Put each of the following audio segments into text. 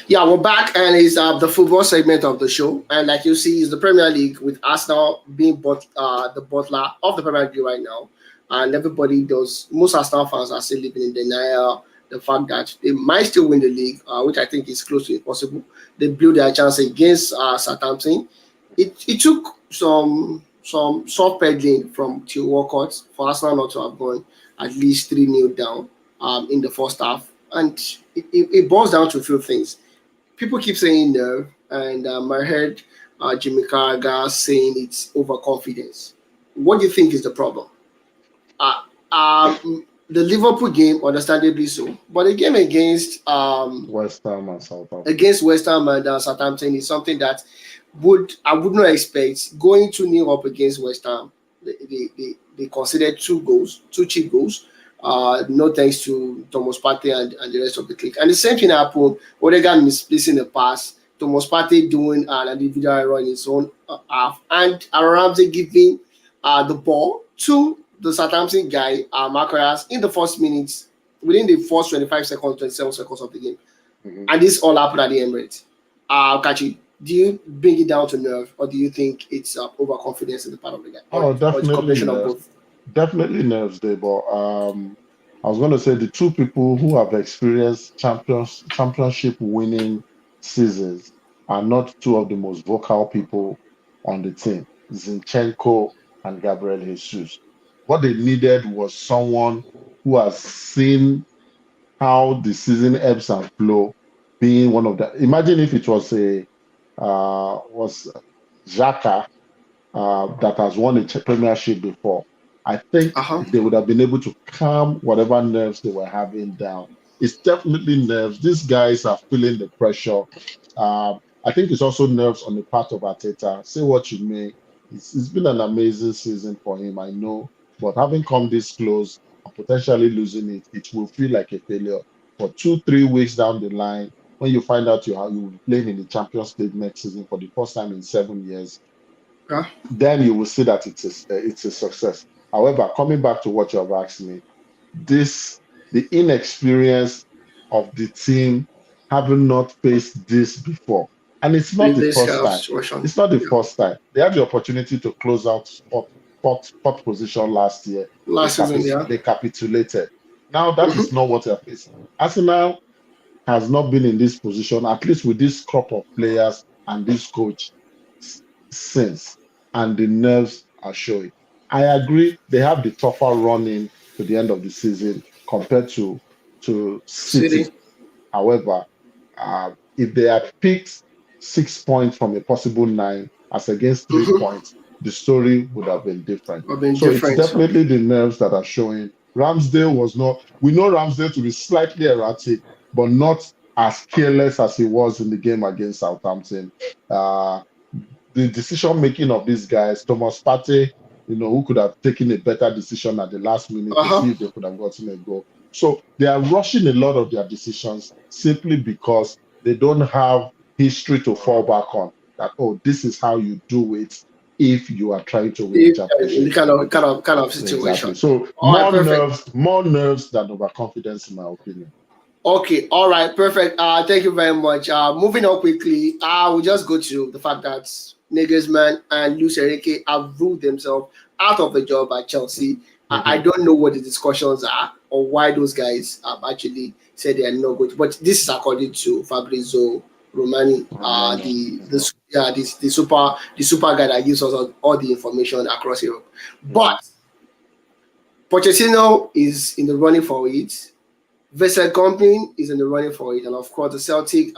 Yeah, we're back, and it's the football segment of the show. And like you see, it's the Premier League with Arsenal being the butler of the Premier League right now. And everybody does, most Arsenal fans are still living in denial. The fact that they might still win the league, which I think is close to impossible. They blew their chance against Southampton. It took some soft peddling from Theo Walcott for Arsenal not to have gone at least 3-0 down in the first half. And it boils down to a few things. People keep saying nerve, and I heard Jimmy Carragher saying it's overconfidence. What do you think is the problem? The Liverpool game, understandably so, but the game West Ham and Southampton. against West Ham and Southampton is something that I would not expect going 2-0 up against West Ham. They considered two goals, two cheap goals. No thanks to Thomas Partey and the rest of the clique. And the same thing happened. Odegaard misplacing the pass, Thomas Partey doing an individual error in his own half, and Aaron Ramsey giving the ball to the Southampton guy, Macaras, in the first minutes, within the first 25 seconds, 27 seconds of the game. Mhm. And this all happened at the Emirates. Kachi, do you bring it down to nerve, or do you think it's overconfidence in the part of the guy, Oh, or it's a definitely combination of nerves. both? Definitely nerves there, but I was going to say the two people who have experienced championship winning seasons are not two of the most vocal people on the team, Zinchenko and Gabriel Jesus. What they needed was someone who has seen how the season ebbs and flow, being one of the. Imagine if it was a was Xhaka that has won a premiership before. I think Uh-huh. they would have been able to calm whatever nerves they were having down. It's definitely nerves. These guys are feeling the pressure. I think it's also nerves on the part of Arteta. Say what you may, it's been an amazing season for him, I know. But having come this close and potentially losing it, it will feel like a failure. For 2, 3 weeks down the line, when you find out you will be playing in the Champions League next season for the first time in 7 years, Yeah. then you will see that it's a success. However, coming back to what you have asked me, this the inexperience of the team having not faced this before, and it's not In the this first kind of time. situation. It's not the Yeah. first time they had the opportunity to close out fourth position last year. Last season, yeah. They capitulated. Now that is Mm-hmm. not what they are facing. Arsenal has not been in this position, at least with this crop of players and this coach, since, and the nerves are showing. I agree they have the tougher running to the end of the season compared to City. City. However, if they had picked 6 points from a possible nine as against three Mm-hmm. points, the story would have been different. Have been So it's different. definitely the nerves that are showing. Ramsdale was not, we know Ramsdale to be slightly erratic, but not as careless as he was in the game against Southampton. Uh, the decision making of these guys, Thomas Partey, who could have taken a better decision at the last minute to Uh-huh. see if they could have gotten a goal. So they are rushing a lot of their decisions simply because they don't have history to fall back on. That, oh, this is how you do it if you are trying to win a If, in the championship. kind of Exactly. situation. So All right, perfect. more nerves than overconfidence, in my opinion. Okay, all right, perfect. Thank you very much. Moving on quickly, I will just go to the fact that Nagelsmann and Luis Enrique have ruled themselves out of the job at Chelsea. I Mhm. don't know what the discussions are or why those guys have actually said they are not good, but this is according to Fabrizio Romani, Romano. the yeah the super guy that gives us all the information across Europe. Mhm. But Pochettino is in the running for it. Vessel Company is in the running for it, and of course, the Celtic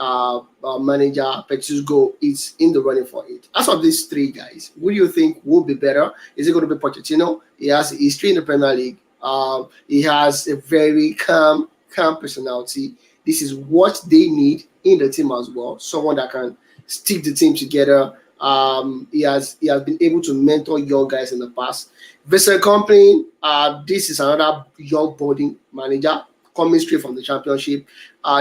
manager Petusgo is in the running for it. As of these three guys, who do you think will be better? Is it going to be Pochettino? He has history in the Premier League. He has a very calm personality. This is what they need in the team as well. Someone that can stick the team together. He has been able to mentor young guys in the past. Vessel Company, this is another young budding manager coming straight from the championship.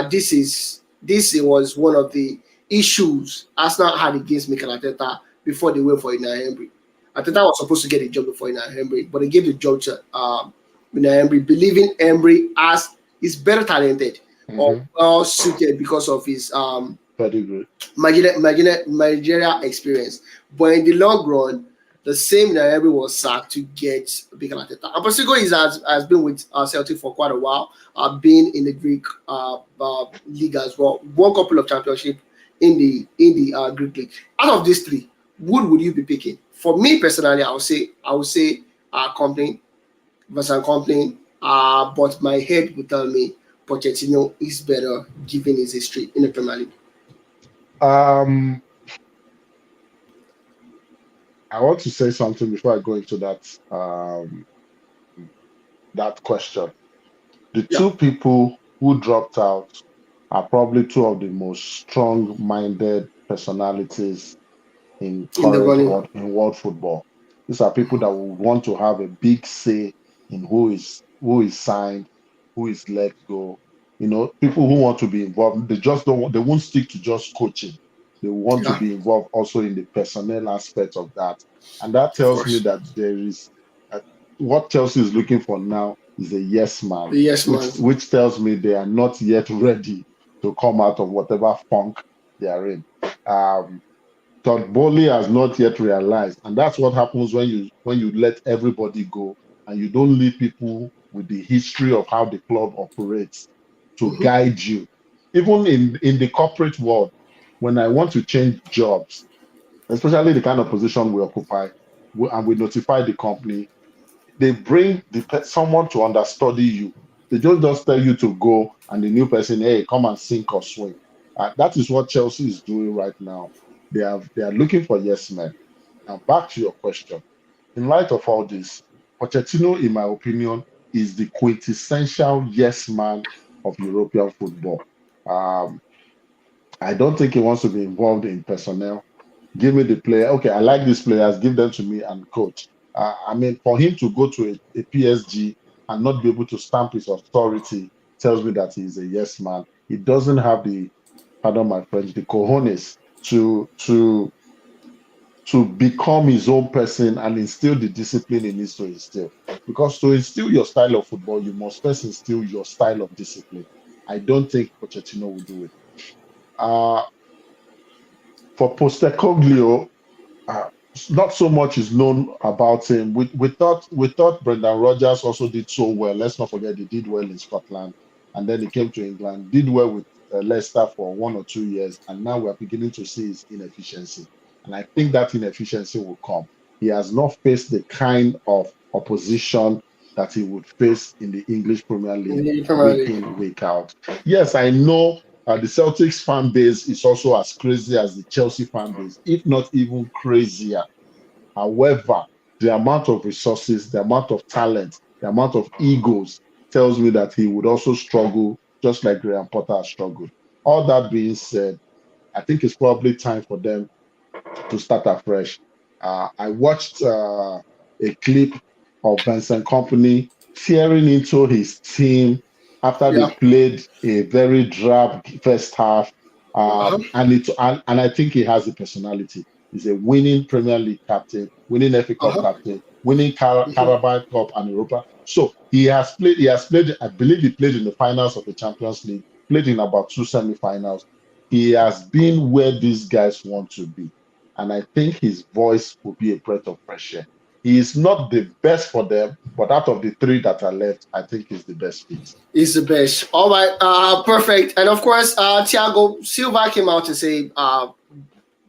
This was one of the issues Arsenal had against Mikel Arteta before they went for Unai Emery. Arteta was supposed to get a job before Unai Emery, but they gave the job to Unai Emery, believing Emery as is better talented. or Mm-hmm. well suited because of his Pedigree. managerial experience. But in the long run, the same Nairobi was sacked to get Mikel Arteta. And Postecoglou has been with Celtic for quite a while. Been in the Greek league as well. Won a couple of championship in the Greek league. Out of these three, who would you be picking? For me personally, I would say Company versus Company. But my head would tell me Pochettino is better given his history in the Premier League. Um, I want to say something before I go into that question. The Yeah, two people who dropped out are probably two of the most strong-minded personalities in in the current running. world football. These are people that will want to have a big say in who is signed, who is let go. People who want to be involved. They just don't. They won't stick to just coaching. They want to Yeah, be involved also in the personnel aspect of that, and that of tells me course. that there is what Chelsea is looking for now is a yes man, Yes, which man. which tells me they are not yet ready to come out of whatever funk they are in. Um, Todd Bowley has not yet realized, and that's what happens when you let everybody go and you don't leave people with the history of how the club operates to Hmm. guide you. Even in the corporate world, when I want to change jobs, especially the kind of position we occupy, and we notify the company, they bring someone to understudy you. They don't just tell you to go and the new person, hey, come and sink or swim. That is what Chelsea is doing right now. They are looking for yes men. Now back to your question. In light of all this, Pochettino, in my opinion, is the quintessential yes man of European football. Um, I don't think he wants to be involved in personnel. Give me the player. Okay, I like these players. Give them to me and coach. I mean, for him to go to a PSG and not be able to stamp his authority tells me that he's a yes man. He doesn't have the, pardon my French, the cojones to become his own person and instill the discipline he needs to instill. Because to instill your style of football, you must first instill your style of discipline. I don't think Pochettino will do it. Uh, for Postecoglou, uh, not so much is known about him. We thought Brendan Rodgers also did so well. Let's not forget he did well in Scotland, and then he came to England, did well with Leicester for 1 or 2 years, and now we're beginning to see his inefficiency. And I think that inefficiency will come. He has not faced the kind of opposition that he would face in the English Premier In League the Premier week League. in, week out. Yes, I know the Celtics fan base is also as crazy as the Chelsea fan base, if not even crazier. However, the amount of resources, the amount of talent, the amount of egos tells me that he would also struggle just like Graham Potter has struggled. All that being said, I think it's probably time for them to start afresh. I watched a clip of Vincent Company tearing into his team after they Yeah. played a very drab first half, Uh-huh. and I think he has the personality. He's a winning Premier League captain, winning FA Cup Uh-huh. captain, winning Hmm. Carabao Cup and Europa. So he has played. He has played. I believe he played in the finals of the Champions League. Played in about two semi-finals. He has been where these guys want to be, and I think his voice will be a breath of fresh air. He is not the best for them, but out of the three that are left, I think he's the best fit. He's the best. All right. Perfect. And of course, Thiago Silva came out to say,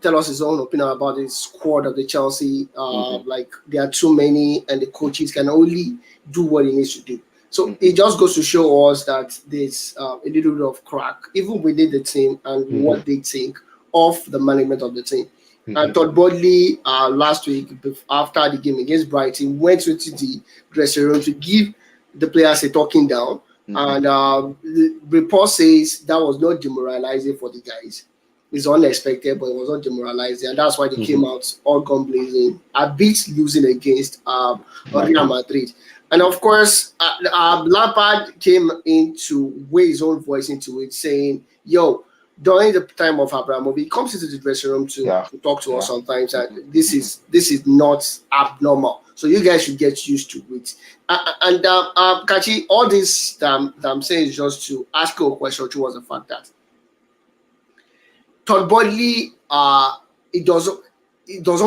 tell us his own opinion about the squad of the Chelsea. Mhm, Like there are too many, and the coaches can only do what he needs to do. So it mhm, just goes to show us that there's a little bit of crack, even within the team, and mhm, what they think of the management of the team. And mhm, Todd Bodley last week, after the game against Brighton, went into the dressing room to give the players a talking down. mhm, And the report says that was not demoralizing for the guys. It's unexpected, but it was not demoralizing, and that's why they came mhm. out all gun blazing, a bit losing against Real Napoli. Madrid. And of course, Lampard came in to weigh his own voice into it, saying, "Yo, during the time of Abramovich, he comes into the dressing room Yeah. to talk to us Yeah. sometimes, and Mhm. this is not abnormal. So you guys should get used to it. And Kachi, all this that I'm saying is just to ask you a question towards the fact that Todd Bodley, he doesn't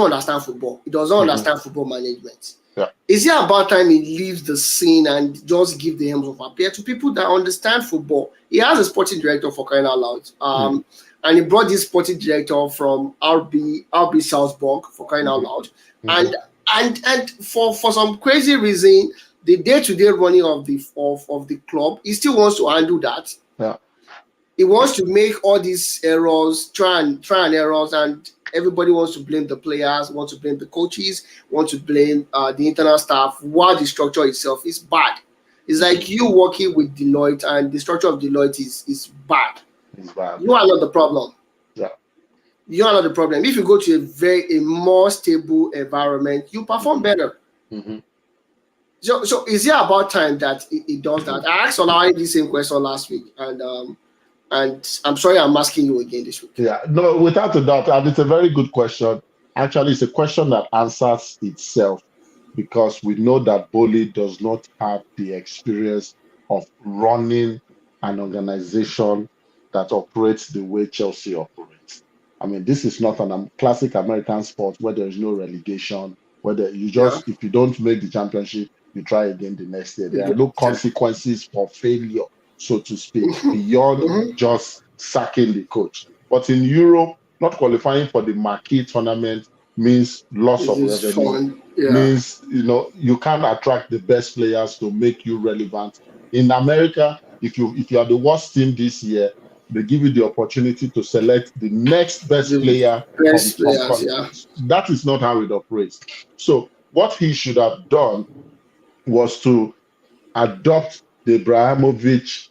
understand football. He doesn't Mhm. understand football management. Yeah. Is it about time he leaves the scene and just give the helms of appear to people that understand football? He has a sporting director, for crying out loud. Mhm. And he brought this sporting director from RB Salzburg, for crying out Mhm. loud. Mhm. And for some crazy reason, the day-to-day running of the club, he still wants to handle that. Yeah. He wants to make all these errors, try and errors, and everybody wants to blame the players, wants to blame the coaches, wants to blame the internal staff, while the structure itself is bad. It's like you working with Deloitte, and the structure of Deloitte is bad. It's bad. You are not the problem. Yeah. You are not the problem. If you go to a more stable environment, you perform better. Mhm. So is it about time that it does that? I asked Olawale the same question last week, and I'm sorry I'm asking you again this week. Yeah, no, without a doubt, and it's a very good question. Actually, it's a question that answers itself because we know that Boli does not have the experience of running an organization that operates the way Chelsea operates. I mean, this is not an classic American sport where there is no relegation, where you Yeah. just, if you don't make the championship, you try again the next year. There are no Mhm. consequences for failure, so to speak, beyond just sacking the coach. But in Europe, not qualifying for the marquee tournament means loss This of is revenue, fun. Yeah. means you can't attract the best players to make you relevant. In America, if you are the worst team this year, they give you the opportunity to select the next best The player from best some players. country. Yeah. That is not how it operates. So what he should have done was to adopt the Abramovich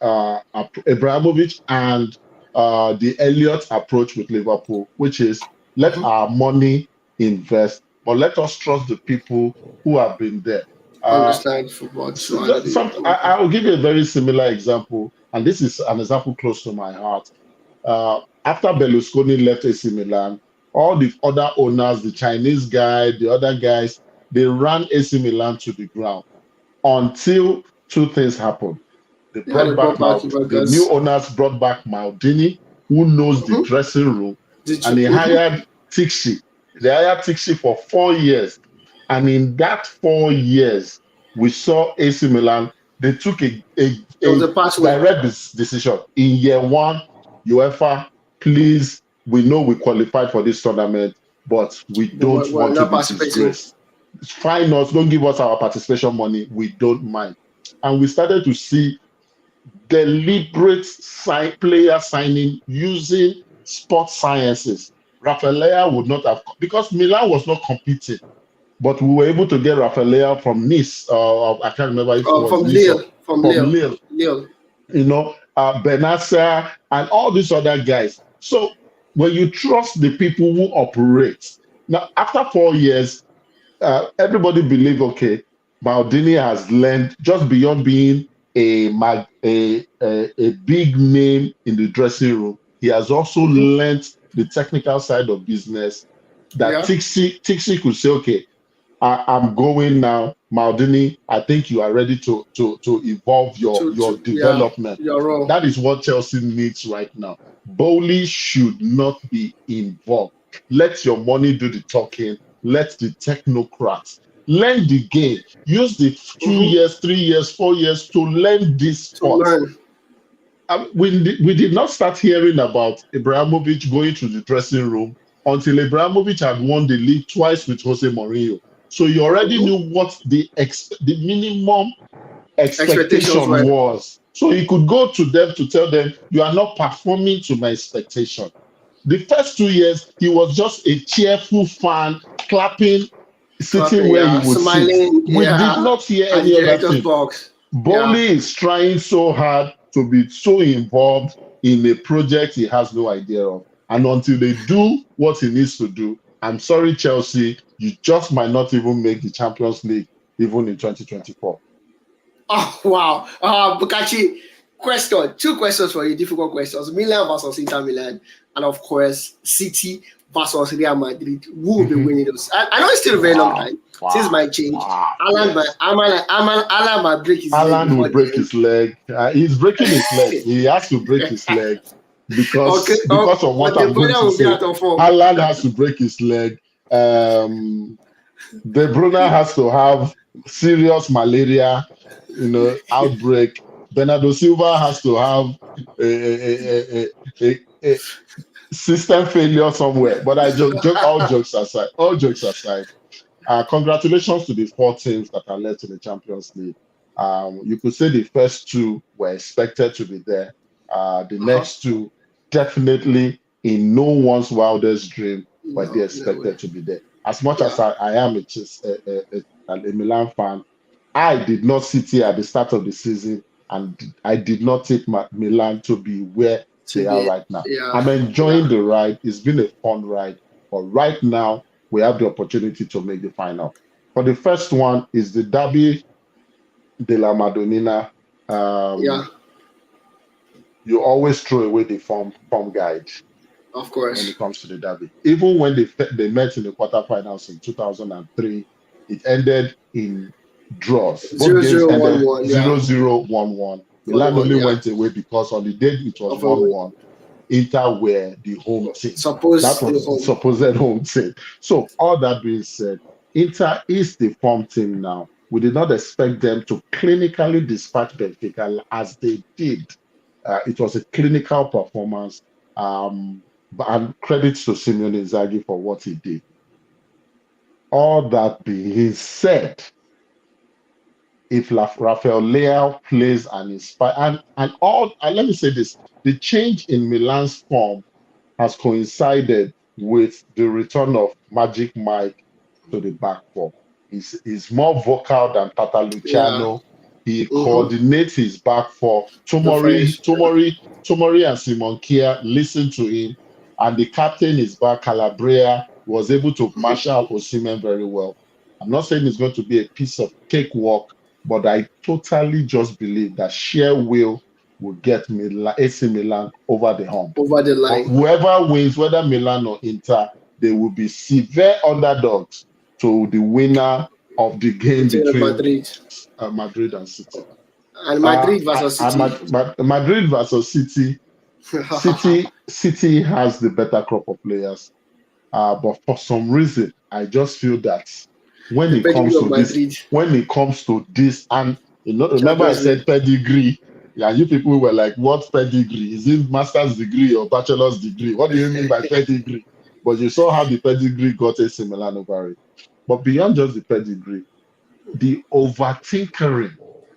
and the Elliott approach with Liverpool, which is let Mhm. our money invest, but let us trust the people who have been there. Uh, Understand football too, and I will give you a very similar example, and this is an example close to my heart. After Berlusconi left AC Milan, all the other owners, the Chinese guy, the other guys, they ran AC Milan to the ground until two things happened. yeah, they brought back The new Ivagas. owners brought back Maldini, who knows the Mm-hmm. dressing room, Did you? and he Mm-hmm. hired Tixi. They hired Tixi for 4 years. And in that 4 years, we saw AC Milan, they took There was a a pathway. direct decision. In year one, UEFA, please, we know we qualified for this tournament, but we They don't were want to not be participating. disgraced. Fine us, don't give us our participation money, we don't mind. And we started to see deliberate player signing using sports sciences. Rafaela would not have, because Milan was not competing, but we were able to get Rafaela from Nice. I can't remember if it was From Nice or Lille. From from Lille. Lille, Lille. Benassa, and all these other guys. So when you trust the people who operate, now after 4 years, everybody believe, okay, Maldini has learned just beyond being a big name in the dressing room. He has also Mm-hmm. learned the technical side of business. That Yeah. Tixi could say, okay, I'm going now, Maldini. I think you are ready to evolve your Yeah. development. Your role. That is what Chelsea needs right now. Bowley should not be involved. Let your money do the talking. Let the technocrats learn the game. Use the two Mm-hmm. years, 3 years, 4 years to learn this To sport. learn. We did not start hearing about Ibrahimovic going to the dressing room until Ibrahimovic had won the league twice with Jose Mourinho. So you already Mm-hmm. knew what the minimum Expectations expectation were. was. So he could go to them to tell them, you are not performing to my expectation. The first 2 years, he was just a cheerful fan, clapping, sitting Clapping, where he yeah, would sit. smiling, We did yeah, not hear at the any other director's thing. box, yeah. Bowley is trying so hard to be so involved in a project he has no idea of. And until they do what he needs to do, I'm sorry, Chelsea, you just might not even make the Champions League even in 2024. Oh wow, Bukachi, Question. Two questions for you. Difficult questions. Milan versus Inter Milan, and of course City versus Real Madrid. Who will be winning those? I know it's still a very long Wow, time. Things wow, might change. wow. Alan, Yes. Alan might break his leg Alan will before break the his leg. He's breaking his leg. He has to break his end. leg Okay. because of But what the I'm going brother to will be say. out of form. Alan has to break his leg. De Bruyne has to have serious malaria, outbreak. Bernardo Silva has to have a system failure somewhere. But I joke, all jokes aside, congratulations to the four teams that are led to the Champions League. You could say the first two were expected to be there. The Uh-huh. next two, definitely in no one's wildest dream, were they No way. expected to be there. As much Yeah. as I am a Milan fan, I did not sit here at the start of the season and I did not take Milan to be where To they are be. right now. Yeah. I'm enjoying Yeah. the ride. It's been a fun ride. But right now, we have the opportunity to make the final. For the first one is the Derby de la Madonnina. Yeah. You always throw away the form guide Of when course. it comes to the Derby. Even when they met in the quarterfinals in 2003, it ended in draws. Both Zero games zero one ended one. Yeah. 0-0, 1-1. One Milan one. only Yeah. went away because on the day it was Of a win. 1-1. Inter were the home team. That Supposed to was the home. supposed home team. So, all that being said, Inter is the form team now. We did not expect them to clinically dispatch Benfica as they did. It was a clinical performance. And credits to Simeone Inzaghi for what he did. All that being said, if Rafael Leao plays and inspire and let me say this, the change in Milan's form has coincided with the return of Magic Mike to the back four. He's more vocal than Tata Yeah. Luciano. He Mm-hmm. coordinates his back four. The French. Tomori and Simon Kier listen to him, and the captain is back. Calabria was able to marshal Osimhen very well. I'm not saying it's going to be a piece of cakewalk, but I totally just believe that sheer will get AC Milan over the hump. Over the But line. whoever wins, whether Milan or Inter, they will be severe underdogs to the winner of the game Between between Madrid Madrid and City. and Madrid versus City. Madrid versus City. City has the better crop of players. But for some reason, I just feel that when The it pedigree comes of to this, Madrid. and remember I Champions League. said pedigree. Yeah, you people were like, "What pedigree? Is it master's degree or bachelor's degree? What do you mean by pedigree?" But you saw how the pedigree got AC Milan over it. But beyond just the pedigree, the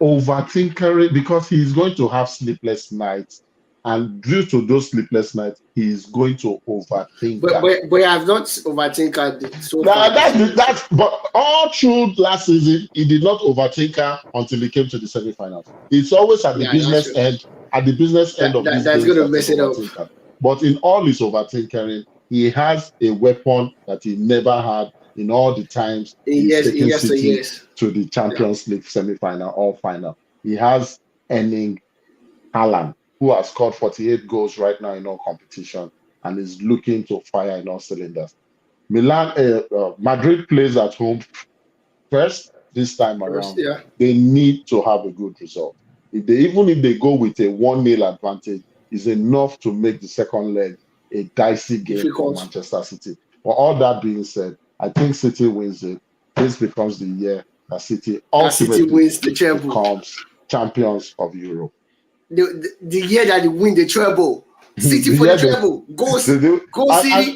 overtinkering, because he's going to have sleepless nights, and due to those sleepless nights, he is going to overthink. But I have not overtaken it so Now far this season. but all through last season, he did not overtake her until he came to the semifinals. It's always at the Yeah, that's business true. end, of these That's games gonna that he mess it up. overtake her. But in all his overtaking, he has a weapon that he never had in all the times he's In taken yes to City yes. to the Yeah. Champions League semifinal or final. He has Erling Haaland, who has scored 48 goals right now in all competition and is looking to fire in all cylinders. Madrid plays at home first this time First, around. yeah. They need to have a good result. Even if they go with a 1-0 advantage, is enough to make the second leg a dicey game for Difficult. Manchester City. But all that being said, I think City wins it. This becomes the year that City That City ultimately wins the treble. becomes champions of Europe. The year that they win the treble. City The for the year they, treble. Go and City.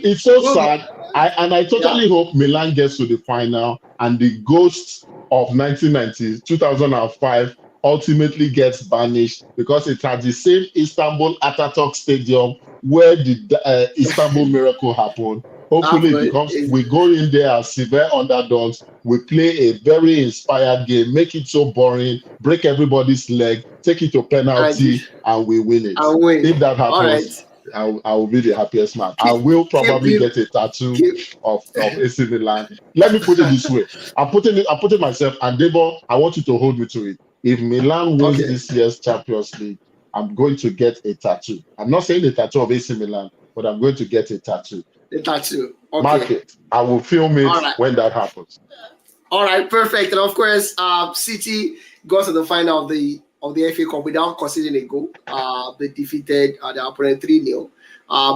it's so Go. sad. I Yeah. totally hope Milan gets to the final and the ghost of 1990, 2005 ultimately gets banished, because it's at the same Istanbul Ataturk Stadium where the Istanbul miracle happened. Hopefully it becomes, we go in there as severe underdogs, we play a very inspired game, make it so boring, break everybody's leg, take it to penalty, and we win it. And win. If that All right. happens, I will be the happiest man. I will probably get a tattoo keep, of AC Milan. Let me put it this way: I'm putting myself, and Debo, I want you to hold me to it. If Milan wins Okay. this year's Champions League, I'm going to get a tattoo. I'm not saying a tattoo of AC Milan, but I'm going to get a tattoo. The tattoo. Mark Okay. it. I will film it All right. when that happens. All right, perfect. And of course, City got to the final of the FA Cup without conceding a goal. They defeated the opponent 3-0.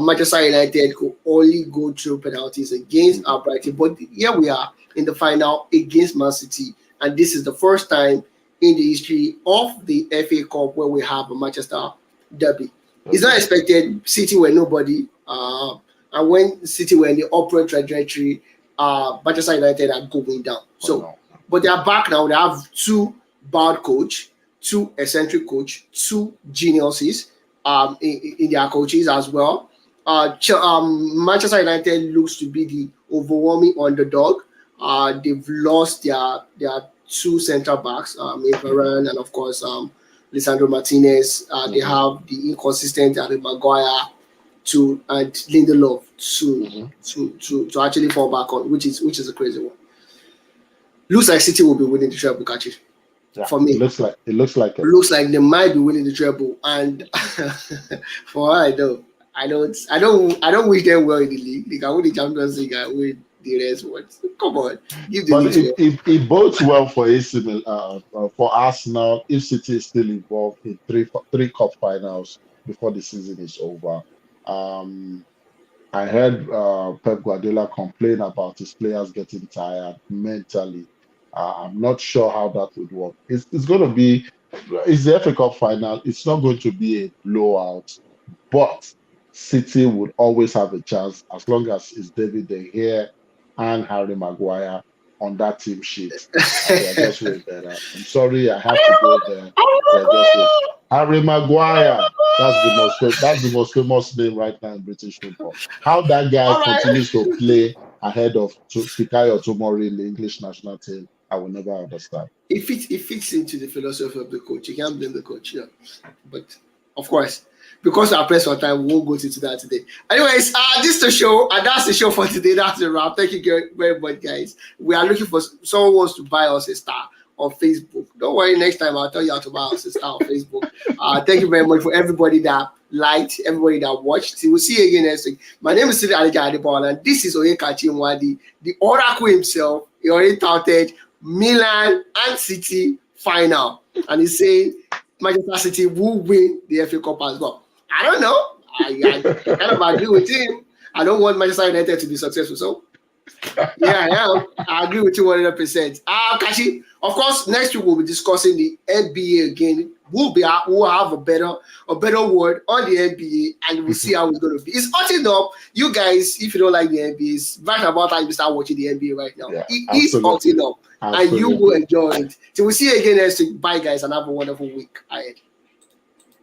Manchester United could only go through penalties against Brighton, but here we are in the final against Man City, and this is the first time in the history of the FA Cup where we have a Manchester derby. It's not expected. City were nobody, and when City were in the upward trajectory, Manchester United are going down. So, but they are back now. They have two bad coach, two eccentric coach, two geniuses in their coaches as well. Manchester United looks to be the overwhelming underdog. They've lost their two centre backs, Varane and of course Lisandro Martinez. They have the inconsistent Harry Maguire and Lindelof to actually fall back on, which is a crazy one. Looks like City will be winning the treble, Kachi. Yeah, for me, it looks like they might be winning the treble, and for all I know, I don't wish them well in the league. They can win the Champions League and win the rest ones. Come on, give them. But it bodes well for AC Milan, for Arsenal if City is still involved in three cup finals before the season is over. I heard Pep Guardiola complain about his players getting tired mentally. I'm not sure how that would work. It's going to be, it's the FA Cup final. It's not going to be a blowout, but City would always have a chance as long as it's David De Gea and Harry Maguire on that team sheet. They're just way better. I'm sorry, I have to go there. They're just way. Harry Maguire. That's the most famous name right now in British football. How that guy continues to play ahead of Fikayo Tomori in the English national team, I will never understand. It fits into the philosophy of the coach. You can't blame the coach, yeah. But of course, because we are pressed for time, we won't go into that today. Anyways, this is the show, and that's the show for today. That's the wrap. Thank you very much, guys. We are looking for someone who wants to buy us a star on Facebook. Don't worry, next time I'll tell you how to buy us a star on Facebook. Thank you very much for everybody that liked, everybody that watched. We'll see you again next week. My name is Sidi Alija Adebol, and this is Oyekachi Nwadi, the Oracle himself. He already touted Milan and City final, and he's saying Manchester City will win the FA Cup as well. I don't know. I kind of agree with him. I don't want Manchester United to be successful, so yeah, I am. I agree with you 100%. Kashi, of course, next week we'll be discussing the NBA again. We'll have a better word on the NBA, and we'll see how it's going to be. It's hotting up. You guys, if you don't like the NBA, it's right about time you start watching the NBA right now. Yeah, it is hotting up, and you will enjoy it. So we'll see you again next week. Bye, guys, and have a wonderful week ahead.